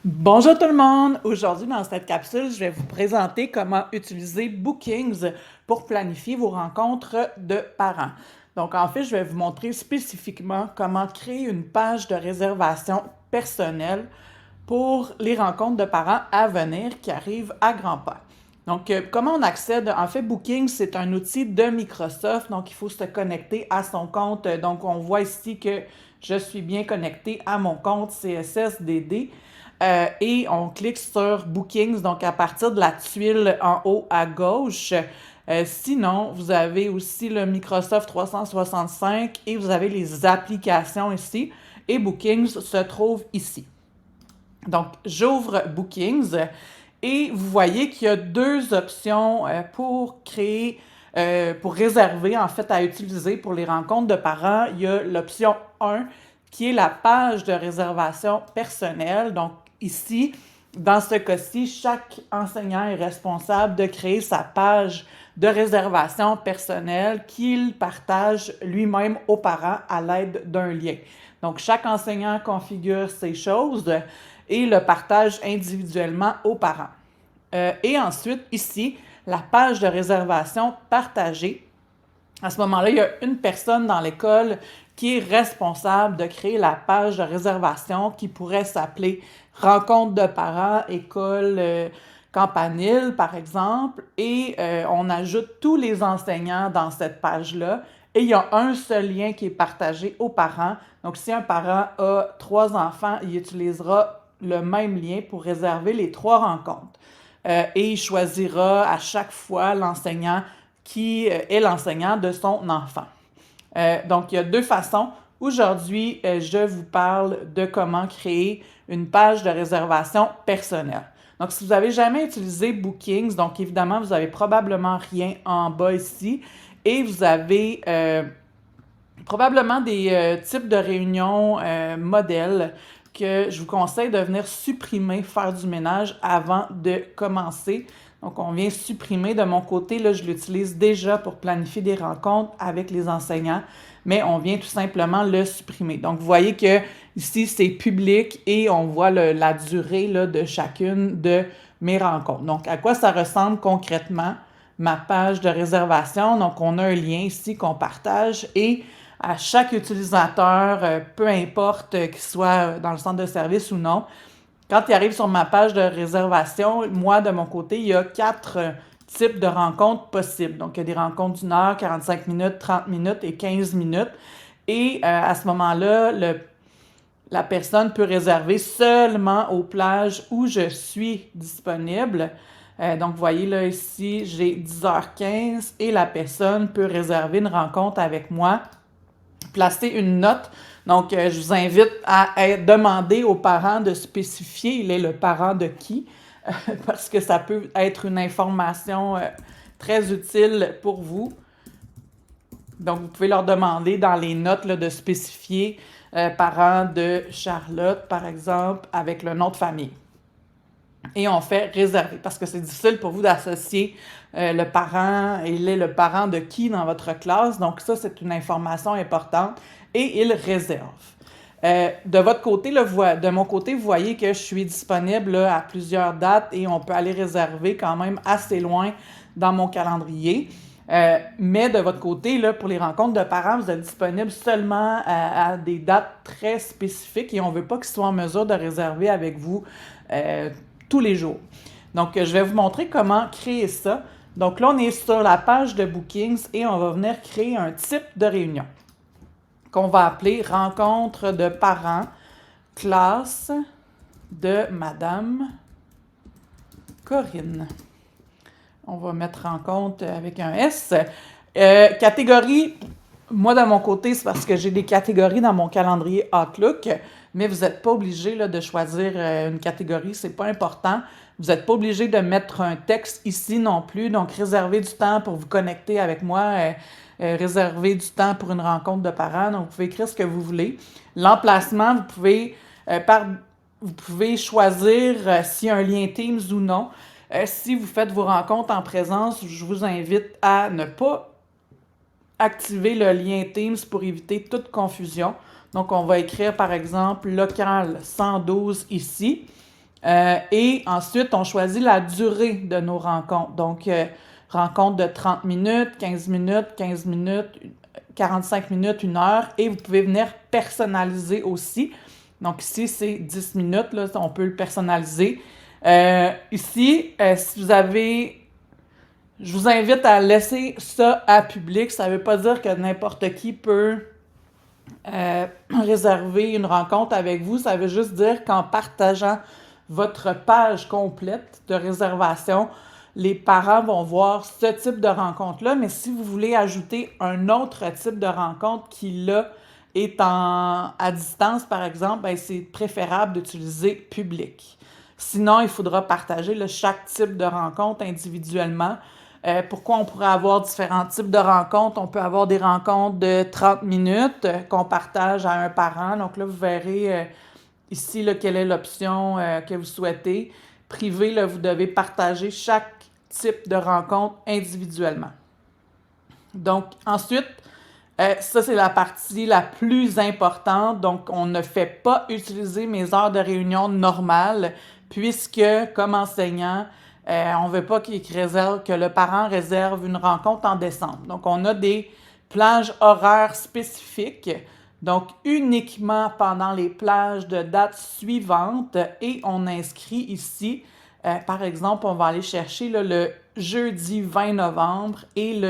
Bonjour tout le monde! Aujourd'hui, dans cette capsule, je vais vous présenter comment utiliser Bookings pour planifier vos rencontres de parents. Donc, en fait, je vais vous montrer spécifiquement comment créer une page de réservation personnelle pour les rencontres de parents à venir qui arrivent à grands pas. Donc, comment on accède? En fait, Booking, c'est un outil de Microsoft, donc il faut se connecter à son compte. Donc, on voit ici que je suis bien connecté à mon compte CSSDD. Et on clique sur Bookings, donc à partir de la tuile en haut à gauche. Sinon, vous avez aussi le Microsoft 365 et vous avez les applications ici. Et Bookings se trouve ici. Donc, j'ouvre Bookings et vous voyez qu'il y a deux options pour créer, pour réserver, en fait, à utiliser pour les rencontres de parents. Il y a l'option 1 qui est la page de réservation personnelle. Donc, ici, dans ce cas-ci, chaque enseignant est responsable de créer sa page de réservation personnelle qu'il partage lui-même aux parents à l'aide d'un lien. Donc, chaque enseignant configure ces choses et le partage individuellement aux parents. Et ensuite, ici, la page de réservation partagée. À ce moment-là, il y a une personne dans l'école qui est responsable de créer la page de réservation qui pourrait s'appeler Rencontre de parents, école campanile, par exemple. Et on ajoute tous les enseignants dans cette page-là. Et il y a un seul lien qui est partagé aux parents. Donc, si un parent a 3 enfants, il utilisera le même lien pour réserver les 3 rencontres. Et il choisira à chaque fois l'enseignant qui est l'enseignant de son enfant. Donc, il y a deux façons. Aujourd'hui, je vous parle de comment créer une page de réservation personnelle. Donc, si vous n'avez jamais utilisé Bookings, donc évidemment, vous n'avez probablement rien en bas ici et vous avez probablement des types de réunions modèles que je vous conseille de venir supprimer, faire du ménage avant de commencer. Donc, on vient supprimer. De mon côté, là, je l'utilise déjà pour planifier des rencontres avec les enseignants, mais on vient tout simplement le supprimer. Donc, vous voyez que ici, c'est public et on voit la durée là, de chacune de mes rencontres. Donc, à quoi ça ressemble concrètement ma page de réservation? Donc, on a un lien ici qu'on partage et à chaque utilisateur, peu importe qu'il soit dans le centre de service ou non, quand il arrive sur ma page de réservation, moi, de mon côté, il y a 4 types de rencontres possibles. Donc, il y a des rencontres d'1 heure, 45 minutes, 30 minutes et 15 minutes. Et à ce moment-là, la personne peut réserver seulement aux plages où je suis disponible. Donc, vous voyez là ici, j'ai 10h15 et la personne peut réserver une rencontre avec moi, placer une note. Donc, je vous invite à demander aux parents de spécifier il est le parent de qui, parce que ça peut être une information très utile pour vous. Donc, vous pouvez leur demander dans les notes là, de spécifier parent de Charlotte, par exemple, avec le nom de famille. Et on fait réserver parce que c'est difficile pour vous d'associer le parent, il est le parent de qui dans votre classe. Donc ça, c'est une information importante et il réserve. De votre côté, là, de mon côté, vous voyez que je suis disponible là, à plusieurs dates et on peut aller réserver quand même assez loin dans mon calendrier. Mais de votre côté, là, pour les rencontres de parents, vous êtes disponible seulement à des dates très spécifiques et on ne veut pas qu'ils soient en mesure de réserver avec vous tous les jours. Donc, je vais vous montrer comment créer ça. Donc là, on est sur la page de Bookings et on va venir créer un type de réunion qu'on va appeler rencontre de parents, classe de Madame Corinne. On va mettre rencontre avec un S. Catégorie, moi de mon côté, c'est parce que j'ai des catégories dans mon calendrier Outlook, mais vous n'êtes pas obligé là, de choisir une catégorie, c'est pas important. Vous n'êtes pas obligé de mettre un texte ici non plus, donc réservez du temps pour vous connecter avec moi, réservez du temps pour une rencontre de parents, donc vous pouvez écrire ce que vous voulez. L'emplacement, vous pouvez choisir s'il y a un lien Teams ou non. Si vous faites vos rencontres en présence, je vous invite à ne pas activer le lien Teams pour éviter toute confusion. Donc, on va écrire par exemple local 112 ici Et ensuite, on choisit la durée de nos rencontres. Donc, rencontre de 30 minutes, 15 minutes, 15 minutes, 45 minutes, 1 heure. Et vous pouvez venir personnaliser aussi. Donc ici, c'est 10 minutes, là, on peut le personnaliser. Ici, si vous avez... Je vous invite à laisser ça à public. Ça ne veut pas dire que n'importe qui peut réserver une rencontre avec vous. Ça veut juste dire qu'en partageant votre page complète de réservation, les parents vont voir ce type de rencontre-là. Mais si vous voulez ajouter un autre type de rencontre qui, là, est à distance, par exemple, ben, c'est préférable d'utiliser public. Sinon, il faudra partager là, chaque type de rencontre individuellement. Pourquoi on pourrait avoir différents types de rencontres? On peut avoir des rencontres de 30 minutes qu'on partage à un parent. Donc là, vous verrez ici là, quelle est l'option que vous souhaitez. Privé, là, vous devez partager chaque type de rencontre individuellement. Donc ensuite, ça, c'est la partie la plus importante. Donc, on ne fait pas utiliser mes heures de réunion normales puisque, comme enseignant, on ne veut pas que le parent réserve une rencontre en décembre. Donc, on a des plages horaires spécifiques, donc uniquement pendant les plages de date suivantes, et on inscrit ici, par exemple, on va aller chercher là, le jeudi 20 novembre et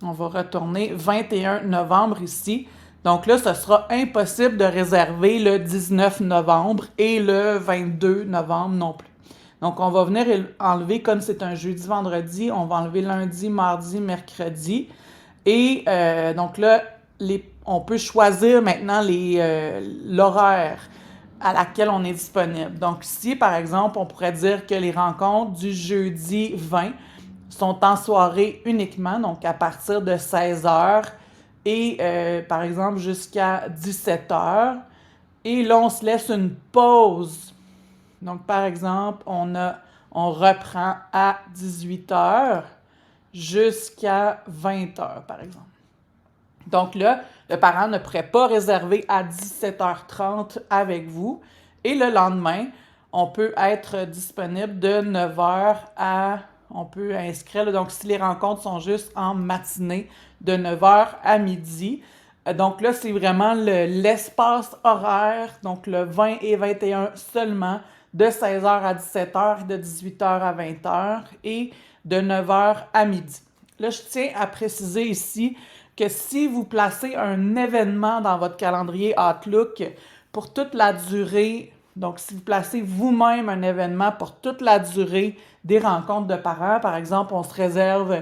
on va retourner 21 novembre ici. Donc là, ce sera impossible de réserver le 19 novembre et le 22 novembre non plus. Donc, on va venir enlever, comme c'est un jeudi-vendredi, on va enlever lundi, mardi, mercredi. Et donc là, on peut choisir maintenant l'horaire à laquelle on est disponible. Donc ici, par exemple, on pourrait dire que les rencontres du jeudi 20 sont en soirée uniquement, donc à partir de 16h et par exemple jusqu'à 17h. Et là, on se laisse une pause. Donc, par exemple, on reprend à 18h jusqu'à 20h, par exemple. Donc là, le parent ne pourrait pas réserver à 17h30 avec vous. Et le lendemain, on peut être disponible de 9h à... On peut inscrire, là, donc si les rencontres sont juste en matinée, de 9h à midi. Donc là, c'est vraiment l'espace horaire, donc le 20 et 21 seulement, de 16h à 17h, de 18h à 20h et de 9h à midi. Là, je tiens à préciser ici que si vous placez un événement dans votre calendrier Outlook pour toute la durée, donc si vous placez vous-même un événement pour toute la durée des rencontres de parents, par exemple, on se réserve,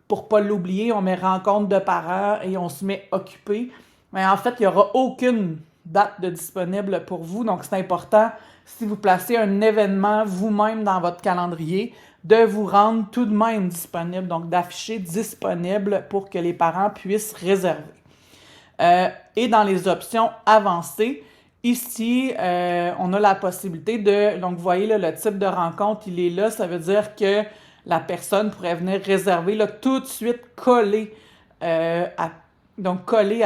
pour ne pas l'oublier, on met rencontre de parents et on se met occupé, mais en fait, il n'y aura aucune date de disponible pour vous, donc c'est important, si vous placez un événement vous-même dans votre calendrier, de vous rendre tout de même disponible, donc d'afficher disponible pour que les parents puissent réserver. Et dans les options avancées, ici, on a la possibilité de... Donc, vous voyez, là, le type de rencontre, il est là. Ça veut dire que la personne pourrait venir réserver là, tout de suite collé à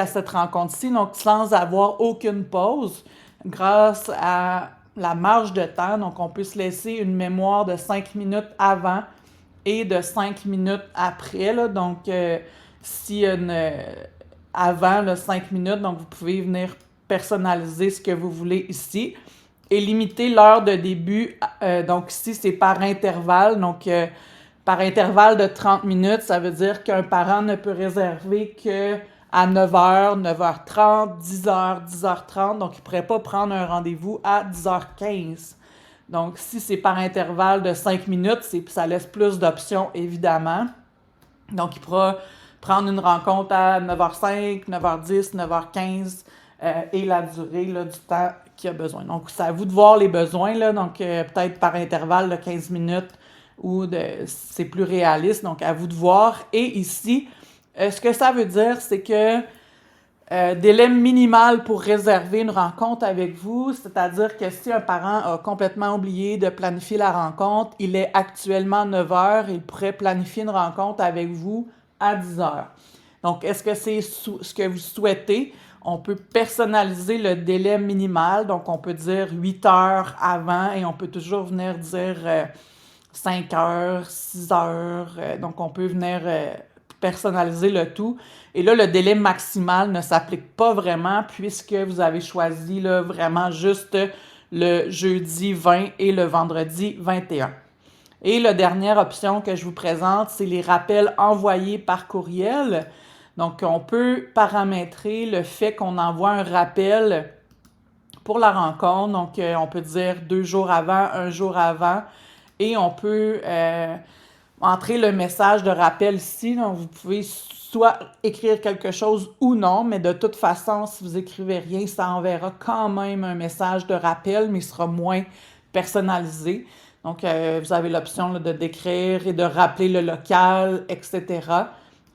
cette rencontre-ci, donc sans avoir aucune pause, grâce à la marge de temps. Donc, on peut se laisser une mémoire de 5 minutes avant et de 5 minutes après. Là. Donc, si avant là, 5 minutes, donc vous pouvez venir personnaliser ce que vous voulez ici et limiter l'heure de début. Donc, ici, c'est par intervalle. Donc, par intervalle de 30 minutes, ça veut dire qu'un parent ne peut réserver qu'à 9h, 9h30, 10h, 10h30. Donc, il ne pourrait pas prendre un rendez-vous à 10h15. Donc, si c'est par intervalle de 5 minutes, ça laisse plus d'options, évidemment. Donc, il pourra prendre une rencontre à 9h05, 9h10, 9h15 et la durée là, du temps qu'il a besoin. Donc, c'est à vous de voir les besoins. Là, donc, peut-être par intervalle de 15 minutes ou c'est plus réaliste. Donc, à vous de voir. Et ici, ce que ça veut dire, c'est que délai minimal pour réserver une rencontre avec vous, c'est-à-dire que si un parent a complètement oublié de planifier la rencontre, il est actuellement 9h, il pourrait planifier une rencontre avec vous à 10h. Donc, est-ce que c'est ce que vous souhaitez? On peut personnaliser le délai minimal, donc on peut dire 8 heures avant et on peut toujours venir dire 5 heures, 6 heures. Donc on peut venir personnaliser le tout. Et là, le délai maximal ne s'applique pas vraiment puisque vous avez choisi là, vraiment juste le jeudi 20 et le vendredi 21. Et la dernière option que je vous présente, c'est les rappels envoyés par courriel. Donc, on peut paramétrer le fait qu'on envoie un rappel pour la rencontre. Donc, on peut dire 2 jours avant, 1 jour avant. Et on peut entrer le message de rappel ici. Donc, vous pouvez soit écrire quelque chose ou non, mais de toute façon, si vous écrivez rien, ça enverra quand même un message de rappel, mais il sera moins personnalisé. Donc, vous avez l'option de décrire et de rappeler le local, etc.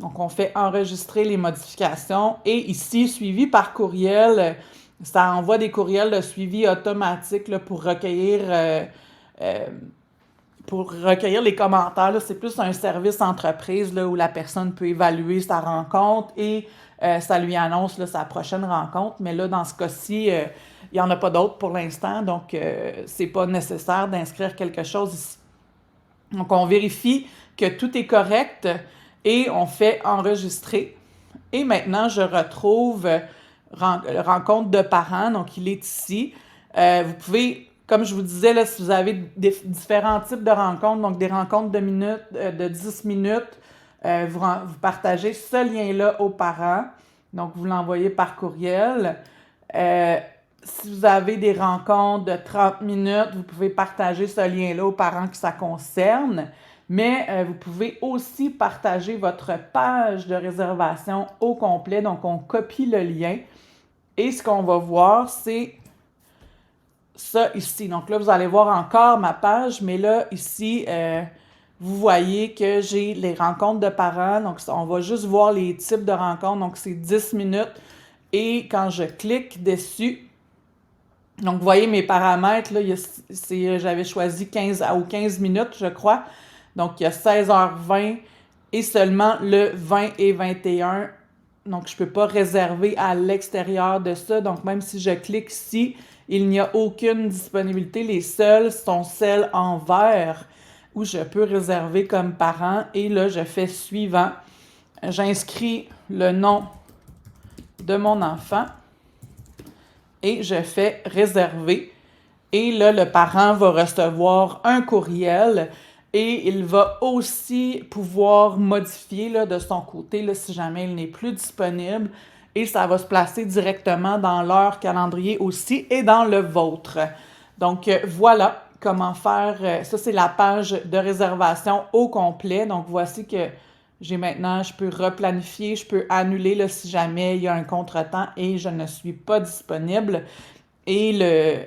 Donc, on fait enregistrer les modifications et ici, suivi par courriel, ça envoie des courriels de suivi automatique là, pour recueillir les commentaires. Là. C'est plus un service entreprise là, où la personne peut évaluer sa rencontre et ça lui annonce là, sa prochaine rencontre. Mais là, dans ce cas-ci, il n'y en a pas d'autres pour l'instant, donc c'est pas nécessaire d'inscrire quelque chose ici. Donc, on vérifie que tout est correct et on fait enregistrer. Et maintenant, je retrouve rencontre de parents, donc il est ici. Vous pouvez, comme je vous disais, là, si vous avez différents types de rencontres, donc des rencontres de 10 minutes, vous partagez ce lien-là aux parents. Donc, vous l'envoyez par courriel. Si vous avez des rencontres de 30 minutes, vous pouvez partager ce lien-là aux parents que ça concerne. Mais vous pouvez aussi partager votre page de réservation au complet. Donc, on copie le lien. Et ce qu'on va voir, c'est ça ici. Donc là, vous allez voir encore ma page, mais là, ici, vous voyez que j'ai les rencontres de parents. Donc, on va juste voir les types de rencontres. Donc, c'est 10 minutes. Et quand je clique dessus, donc, vous voyez mes paramètres, là, j'avais choisi 15 minutes, je crois. Donc, il y a 16h20 et seulement le 20 et 21. Donc, je ne peux pas réserver à l'extérieur de ça. Donc, même si je clique ici, il n'y a aucune disponibilité. Les seules sont celles en vert où je peux réserver comme parent. Et là, je fais suivant. J'inscris le nom de mon enfant et je fais réserver. Et là, le parent va recevoir un courriel et il va aussi pouvoir modifier là, de son côté là, si jamais il n'est plus disponible. Et ça va se placer directement dans leur calendrier aussi et dans le vôtre. Donc, voilà comment faire. Ça, c'est la page de réservation au complet. Donc, voici que j'ai maintenant, je peux replanifier, je peux annuler là, si jamais il y a un contretemps et je ne suis pas disponible. Et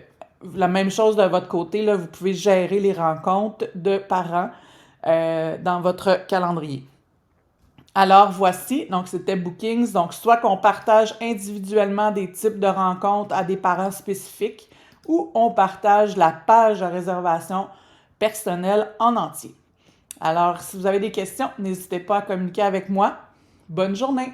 la même chose de votre côté, là, vous pouvez gérer les rencontres de parents dans votre calendrier. Alors, voici, donc c'était Bookings. Donc, soit qu'on partage individuellement des types de rencontres à des parents spécifiques ou on partage la page de réservation personnelle en entier. Alors, si vous avez des questions, n'hésitez pas à communiquer avec moi. Bonne journée!